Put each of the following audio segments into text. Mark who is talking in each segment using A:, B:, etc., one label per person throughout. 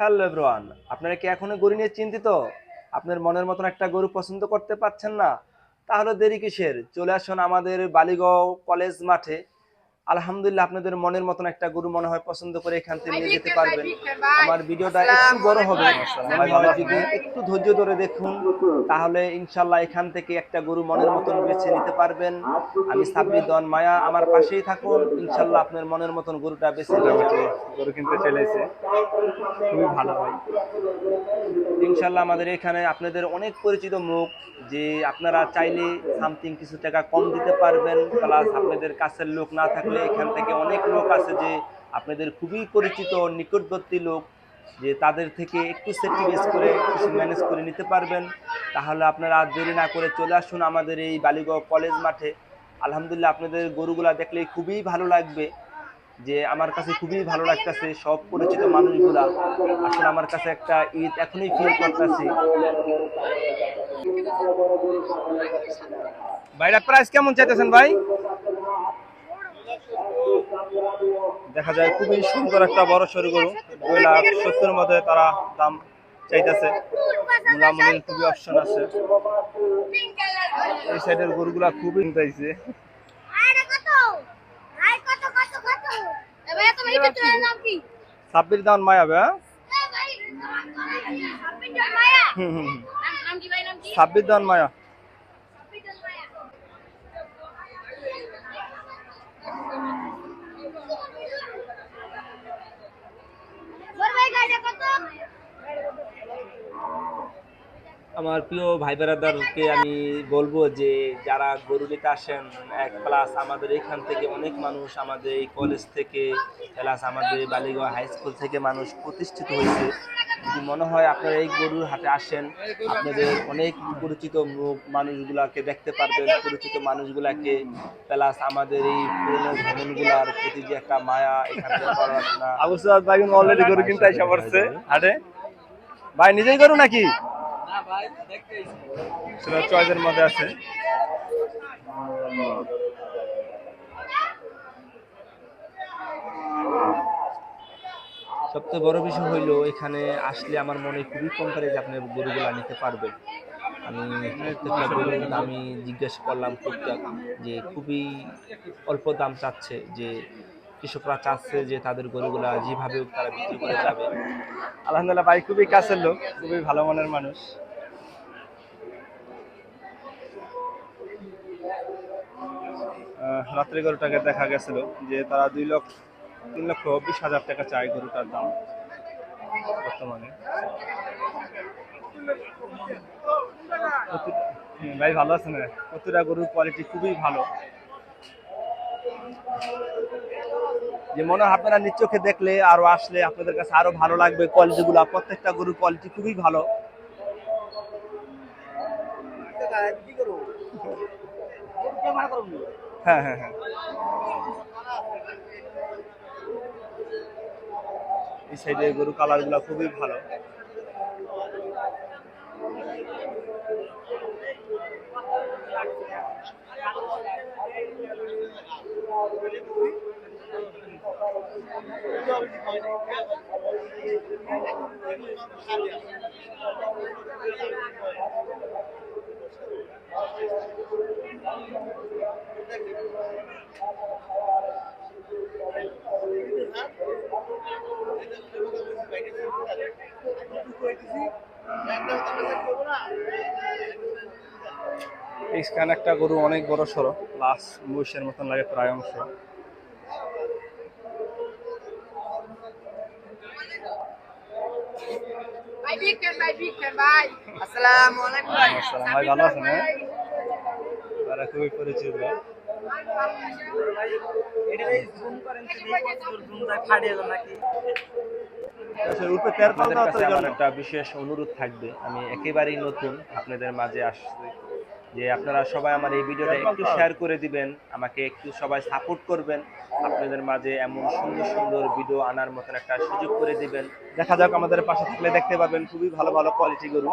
A: Hello everyone, আপনারা কি এখনো গরু নিয়ে চিন্তিত? আপনার মনের মতন একটা গরু পছন্দ করতে পারছেন না? তাহলে দেরি কিসের? চলে আসুন আমাদের বালিগাঁও কলেজ মাঠে। আলহামদুলিল্লাহ, আপনাদের মনের মতন একটা গরু মনে হয় পছন্দ করে এখান থেকে নিয়ে যেতে পারবেন। আমার ভিডিওটা একটু বড় হবে, মনে হয় যদি একটু ধৈর্য ধরে দেখুন তাহলে ইনশাল্লাহ এখান থেকে একটা গরু মনের মতন বেছে নিতে পারবেন। আমি সাব্বির দন মায়া, আমার পাশেই থাকুন, ইনশাল্লাহ আপনার মনের মতন গরুটা বেছে নিয়ে যাবেন।
B: গরু কিনতে চলেছে, খুবই ভালো ভাই।
A: ইনশাল্লাহ আমাদের এখানে আপনাদের অনেক পরিচিত মুখ, যে আপনারা চাইলে সামথিং কিছু টাকা কম দিতে পারবেন, প্লাস আপনাদের কাছের লোক না থাকলে এখান থেকে অনেক লোক আছে যে আপনাদের খুবই পরিচিত নিকটবর্তী লোক, যে তাদের থেকে একটু সেটিবেস করে কিছু ম্যানেজ করে নিতে পারবেন। তাহলে আপনারা আর দেরি না করে চলে আসুন আমাদের এই বালিগাঁও কলেজ মাঠে। আলহামদুলিল্লাহ, আপনাদের গরুগুলা দেখলে খুবই ভালো লাগবে, যে আমার কাছে খুবই ভালো লাগতেছে সব পরিচিত মানুষগুলা। আসলে আমার কাছে একটা ঈদ এখনই ফিল করতেছি।
B: ভাইটার প্রাইস কেমন চাইতেছেন ভাই? দেখা যায় খুবই সুন্দর একটা বড় সরু গরু, 2,70,000 মধ্যে তারা দাম চাইতেছে। মূলামূলির খুবই অপশন আছে। এই সাইডের গরুগুলা খুবই চাইছে। সাব্বির দান মায়া ভাই, সাব্বির দান মায়া।
A: আমার প্রিয় ভাই বেড়াদারকে আমি বলবো যে যারা গরু নিতে আসেন, এক প্লাস আমাদের এখান থেকে অনেক মানুষ, আমাদের এই কলেজ থেকে প্লাস আমাদের বালিগাঁও হাই স্কুল থেকে মানুষ প্রতিষ্ঠিত হয়েছে। যদি মনে হয় আপনারা এই গরুর হাটে আসেন, আপনাদের অনেক পরিচিত মুখ মানুষগুলাকে দেখতে পারবেন, পরিচিত মানুষগুলাকে, প্লাস আমাদের এই পুরনো ভবনগুলার প্রতি যে একটা মায়া, এখানকার পড়াশোনা
B: আবু সাদ ভাই কিন্তু অলরেডি গরু কিনতে আইসা পড়ছে হাটে। ভাই নিজেই গরু নাকি? সেটা চয়েসের মধ্যে আছে।
A: সবচেয়ে বড় বিষয় হইলো এখানে আসলে আমার মনে খুবই কম করে যে আপনি গরুগুলা নিতে পারবেন। আমি প্রত্যেকটা গরুর দামই জিজ্ঞেস করলাম টুকটাক, যে খুবই অল্প দাম চাচ্ছে, যে কৃষকরা চাচ্ছে যে তাদের গরুগুলা যেভাবে হোক তারা বিক্রি করে যাবে।
B: আলহামদুলিল্লাহ ভাই খুবই কাছের লোক, খুবই ভালো মনের মানুষ। রাত্রে গরুটাকে দেখা গেছিল যে তারা 3,20,000 টাকা চায় গরুটার দাম বর্তমানে। ভাই ভালো আছে না? প্রতিটা গরুর কোয়ালিটি খুবই ভালো,
A: যে মনে হয় আপনারা নিজ চোখে দেখলে আরো আসলে আপনাদের কাছে আরো ভালো লাগবে। কোয়ালিটি গুলা, প্রত্যেকটা গরুর কোয়ালিটি খুবই ভালো।
B: হ্যাঁ হ্যাঁ হ্যাঁ। এই সাইডে গরু কালার গুলা খুবই ভালো। এইখানে একটা গরু অনেক বড় সড়ো, প্লাস মহিষের মতন লাগে প্রায় অংশ। ভাই ভালো আছেন? তারা খুবই পরিচিত।
A: আপনাদের কাছে আমার একটা বিশেষ অনুরোধ থাকবে, আমি একেবারেই নতুন আপনাদের মাঝে আসছি, যে আপনারা সবাই আমার এই ভিডিওটা একটু শেয়ার করে দিবেন, আমাকে একটু সবাই সাপোর্ট করবেন, আপনাদের মাঝে এমন সুন্দর সুন্দর ভিডিও আনার মতন একটা সুযোগ করে দিবেন।
B: দেখা যাক, আমাদের পাশে থাকলে দেখতে পাবেন খুবই ভালো ভালো কোয়ালিটি গরু।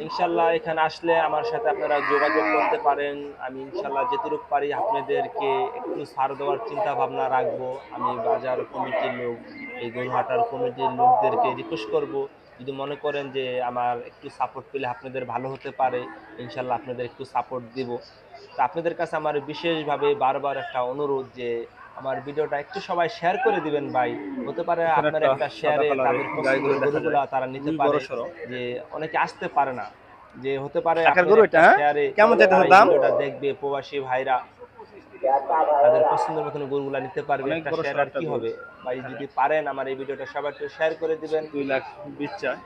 A: ইনশাল্লাহ এখানে আসলে আমার সাথে আপনারা যোগাযোগ করতে পারেন। আমি ইনশাল্লাহ যেটুকু পারি আপনাদেরকে একটু ছাড় দেওয়ার চিন্তা ভাবনা রাখবো। আমি বাজার কমিটির লোক, এই গরুহাটার কমিটির লোকদেরকে রিকোয়েস্ট করব, যদি মনে করেন যে আমার একটু সাপোর্ট পেলে আপনাদের ভালো হতে পারে, ইনশাল্লাহ আপনাদের একটু সাপোর্ট দিব। তো আপনাদের কাছে আমার বিশেষভাবে বারবার একটা অনুরোধ যে আমার ভিডিওটা একটু সবাই শেয়ার করে দিবেন ভাই। হতে পারে
B: এখানে
A: আপনার
B: একটা
A: একটা
B: সাদা
A: শেয়ারে
B: কালারের
A: তাদের
B: গাইগুলো
A: পছন্দের
B: দেখা যায়,
A: গরুগুলা তারা নিতে
B: খুবই বড়
A: পারে।
B: সড়ো।
A: যে অনেকে আসতে পারে না, যে হতে পারে
B: টাকার
A: আপনার
B: গরু
A: একটা
B: এটা, হ্যাঁ?
A: শেয়ারে
B: কেমন
A: তারা
B: চাইতেছে
A: এই
B: দাম?
A: ভিডিওটা দেখবে, প্রবাসী ভাইরা তাদের পছন্দের মতন গরুগুলা নিতে পারবে।
B: অনেক
A: একটা
B: বড়
A: শেয়ার
B: সড়ো
A: আর
B: একটা
A: কি
B: গরু।
A: হবে ভাই, যদি পারেন আমার এই ভিডিওটা সবাই একটু শেয়ার করে দিবেন।
B: 2,20,000 চায়।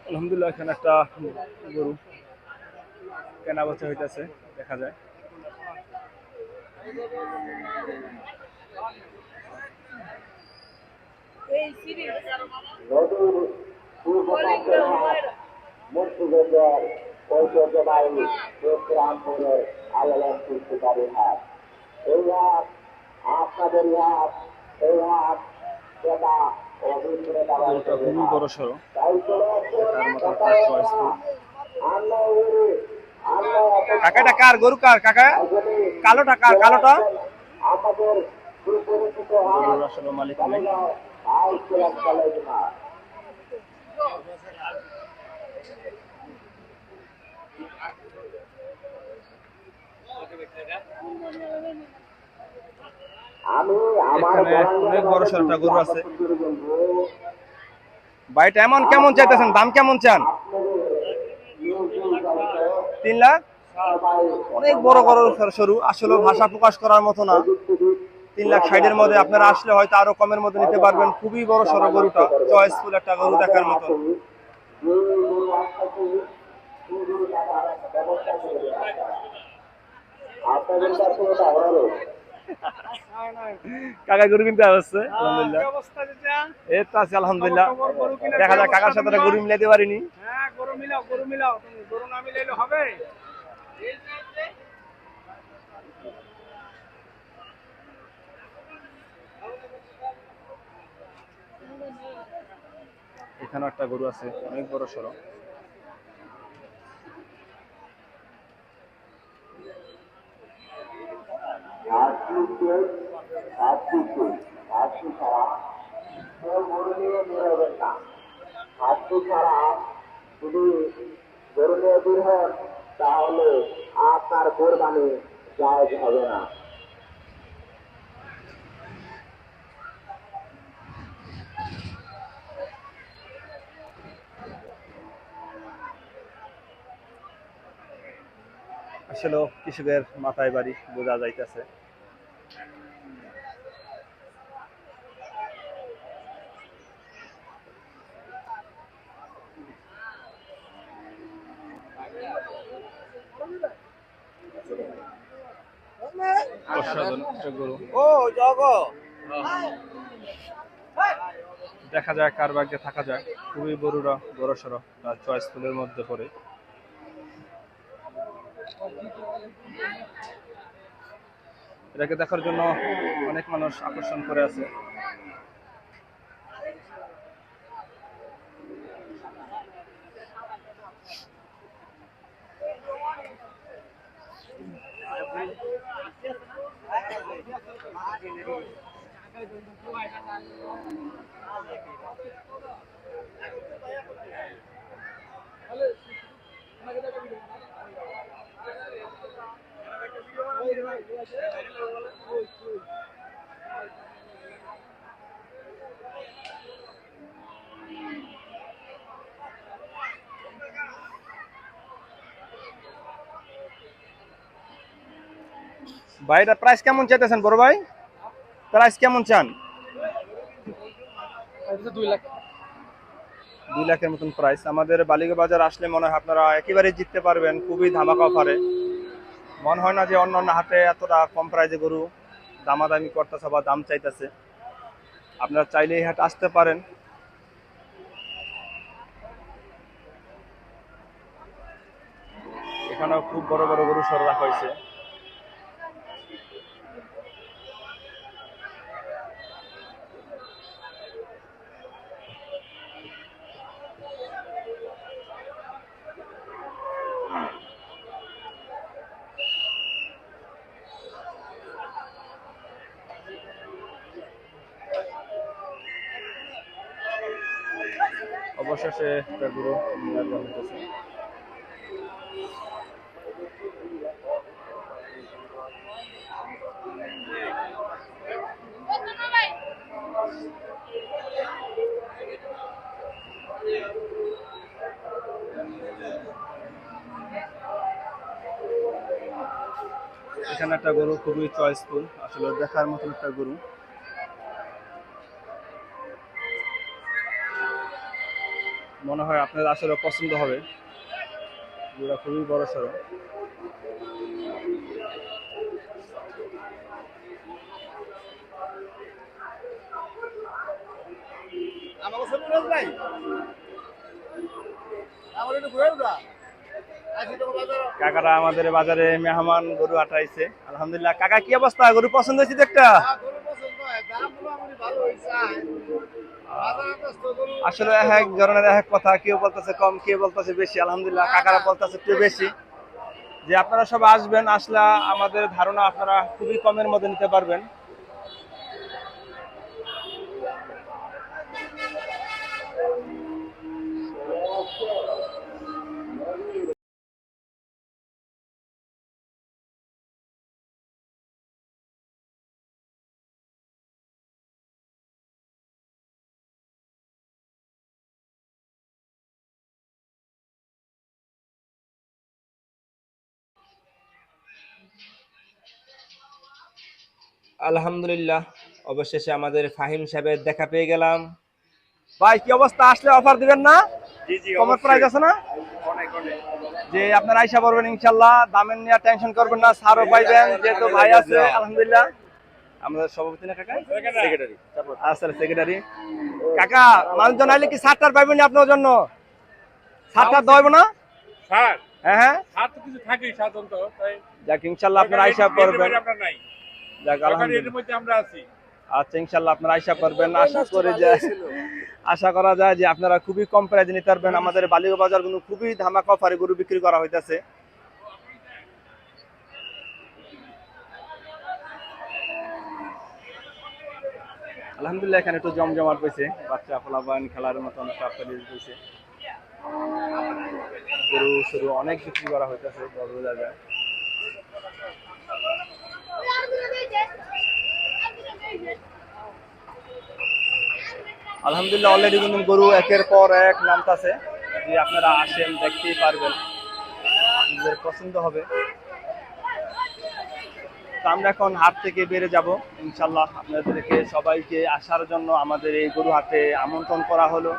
B: আলহামদুলিল্লাহ এখানে একটা গরু কেনা বেচা হইতেছে, দেখা যায়।
C: মুক্তিযুদ্ধের ঐতিহ্যবাহী রামপুরের আলোড়ন সৃষ্টিকারী হাট। এই হাট আপনাদের হাট, এই হাট ক্রেতা ও বিক্রেতা
B: গরুটা খুবই বড় সড়ো,
C: তাই চলে
B: দেখার মতো তার চয়েসফুল।
C: আমরা আমরা
B: কাকাটা কার গরু, কার কাকা? কালোটা কার? কালোটা
C: আমাদের সুপরিচিত হাট
B: গরুর আসলে মালিক নেই।
C: আই সিরাজ কলেজ মাঠ। আমি আমার
B: এখানে অনেক বড় সড়ো একটা গরু আছে।
C: বলবো
B: ভাইটা এমন কেমন চাইতেছেন, দাম কেমন চান? 3 লাখ। অনেক বড় বড় সরু, আসলে ভাষা প্রকাশ করার মতো না। 3,60,000-এর মধ্যে আপনারা আসলে হয়তো আরো কমের মধ্যে নিতে পারবেন। খুবই বড় সড়ো গরুটা, চয়েসফুল একটা গরু দেখার মতো।
C: আপনাদের কাছে এটা হলো
B: কাকা গরু কিনতে আসছে, আলহামদুলিল্লাহ। এই তো আছে আলহামদুলিল্লাহ। দেখা যায় কাকার সাথে একটা গরু মিলাইতে পারিনি।
D: হ্যাঁ, গরু মিলাও, গরু মিলাও। তুমি গরু না মিলাইলে হবে?
B: এখানে একটা গরু আছে, অনেক বড় সড়ো।
C: হাসি ছাড়া কেউ গরু নিয়ে বেরোবেন না। হাসি ছাড়া যদি গরু নিয়ে বের হন তাহলে আপনার কোরবানি জায়েজ হবে না।
B: আসলে কৃষকের মাথায় বাড়ি বোঝা যাইতেছে। অসাধারণ একটা গরু। দেখা যায় কার ভাগ্যে থাকা যায়। খুবই বড়রা বড় সড়ো, তার চয়েসফুলের মধ্যে পড়ে। এটাকে দেখার জন্য অনেক মানুষ আকর্ষণ করে আছে। ভাই এটা প্রাইস কেমন চাইতেছেন বড় ভাই? প্রাইস কেমন চান? 2 লাখের মতন প্রাইস। আমাদের বালিগা বাজার আসলে মনে হয় আপনারা একেবারেই জিততে পারবেন, খুবই ধামাকা অফারে। মনে হয় না যে অন্যান্য হাটে এতটা কম প্রাইসে গরু দামাদামি করতেছে বা দাম চাইতেছে। আপনারা চাইলে এই হাটে আসতে পারেন। এখানেও খুব বড় বড় গরু সর রাখা হয়েছে। অবশেষে একটা গরু নির্ধারণ হইতেছে। এখানে একটা গরু খুবই চয়েসফুল, আসলে দেখার মতন একটা গরু। মনে হয় আপনাদের আসলে পছন্দ হবে, গরুটা খুবই বড় সড়ো। কাকারা আমাদের বাজারে মেহমান গরু হাটাইছে। আলহামদুলিল্লাহ। কাকা কি অবস্থা, গরু পছন্দ হয়েছে তো একটা? আসলে এক ধরনের এক কথা, কেউ বলতেছে কম, কেউ বলতেছে বেশি। আলহামদুলিল্লাহ কাকারা বলতেছে একটু বেশি। যে আপনারা সব আসবেন, আসলে আমাদের ধারণা আপনারা খুবই কমের মধ্যে নিতে পারবেন।
A: আলহামদুলিল্লাহ, অবশেষে আমাদের ফাহিম সাহেবের দেখা পেয়ে গেলাম।
B: ভাই কি অবস্থা, আসলে অফার দিবেন না?
E: জি জি,
B: কমের প্রাইস আছে না?
E: অনেক অনেক।
B: যে আপনারা আইসা পড়বেন ইনশাল্লাহ, দামের নিয়ে টেনশন করবেন না, ছাড়ও পাইবেন, যেহেতু ভাই আছে। আলহামদুলিল্লাহ। আমাদের সভাপতি না কাকা?
E: সেক্রেটারি।
B: আচ্ছা, সেক্রেটারি। কাকা মানুষজন আইলে কি ছাড়টার পাইবেন না আপনার জন্য? ছাড়টা দেওয়া হবে না?
E: স্যার,
B: হ্যাঁ হ্যাঁ,
E: হাত তো কিছু থাকেই সাধারণত, তাই
B: যাক ইনশাল্লাহ আপনারা আইসা পড়বেন।
E: আপনার নাই,
B: যাক
E: সরকারি
B: আলহামদুলিল্লাহ।
E: এর মধ্যে আমরা আছি।
B: আচ্ছা, ইনশাল্লাহ আপনারা আইসা পারবেন। আশা করা যায় যে আপনারা খুবই কম প্রাইজে নিতে পারবেন। আমাদের বালিগঞ্জ বাজার কিন্তু খুবই ধামাকা অফারে গরু বিক্রি করা হইতাছে। আলহামদুলিল্লাহ এখানে একটু জমজমাট হয়েছে, বাচ্চা ফলাবান খেলার মতন হয়েছে। গরু শুরু অনেক বিক্রি করা হইতেছে বড় জায়গায়। আলহামদুলিল্লাহ অলরেডি কিন্তু গরু একের পর এক নামতাছে। যদি আপনারা আসেন দেখতেই পারবেন, আপনাদের পছন্দ হবে। তো আমরা এখন হাট থেকে বেড়ে যাব ইনশাল্লাহ। আপনাদেরকে সবাইকে আসার জন্য আমাদের এই গরু হাটে আমন্ত্রণ করা হলো।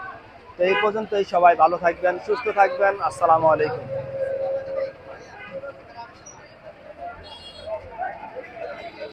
B: তো এই পর্যন্তই, সবাই ভালো থাকবেন, সুস্থ থাকবেন। আসসালামু আলাইকুম।